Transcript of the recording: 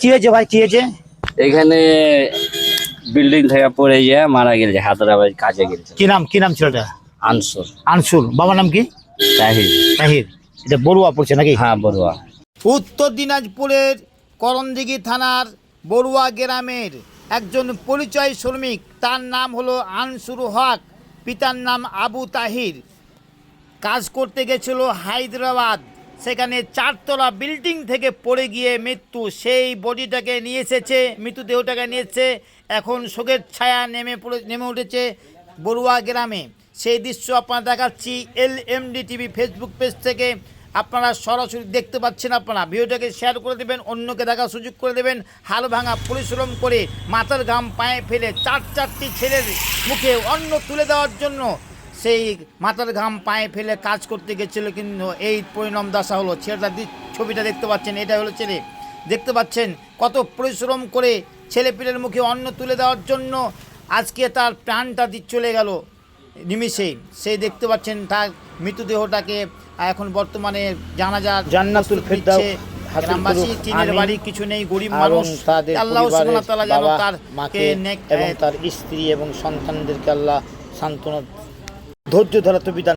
কি হয়েছে ভাই, কি হয়েছে? এখানে বিল্ডিং থেকে পড়ে গিয়ে মারা গেছে, হায়দ্রাবাদ কাজে গেছে। কি নাম ছেলেটা? আনসুর। আনসুল। বাবার নাম কি? তাহির। তাহির। এটা বড়ুয়া পড়ছে নাকি? হ্যাঁ, বড়ুয়া। উত্তর দিনাজপুরের করণদিঘি থানার বড়ুয়া গ্রামের একজন পরিচয় শ্রমিক, তার নাম হলো আনসুর হক, পিতার নাম আবু তাহির। কাজ করতে গেছিল হায়দ্রাবাদ, সেখানে 4 তলা বিল্ডিং থেকে পড়ে গিয়ে মৃত্যু। সেই বডিটাকে নিয়ে এসেছে, মৃতদেহটাকে নিয়ে এসেছে। এখন শোকের ছায়া নেমে উঠেছে বড়ুয়া গ্রামে। সেই দৃশ্য আপনারা দেখাচ্ছি LMD টিভি ফেসবুক পেজ থেকে। আপনারা সরাসরি দেখতে পাচ্ছেন। আপনারা ভিডিওটাকে শেয়ার করে দেবেন, অন্যকে দেখার সুযোগ করে দেবেন। হাল ভাঙা পরিশ্রম করে মাথার ঘাম পায়ে ফেলে 4টি ছেলের মুখে অন্ন তুলে দেওয়ার জন্য সেই মাথার ঘাম পায়ে ফেলে কাজ করতে গেছিলো, কিন্তু এই পরিণাম দশা হলো। ছেলেটা ছবিটা দেখতে পাচ্ছেন, এটা হলো ছেলে। দেখতে পাচ্ছেন কত পরিশ্রম করে ছেলেপিলের মুখে অন্ন তুলে দেওয়ার জন্য আজকে তার প্রাণটা চলে গেল নিমিষেই। সেই দেখতে পাচ্ছেন তার মৃতদেহটাকে এখন বর্তমানে জান্নাতুল ফেরদাউস গ্রামবাসী, টিনের বাড়ি, কিছু নেই, গরিব মানুষ। আল্লাহ সুবহানাহু ওয়া তাআলা যেন তার এবং তার স্ত্রী এবং সন্তানদেরকে আল্লাহ সান্ত্বনা, ধৈর্য ধরা তো বিধান।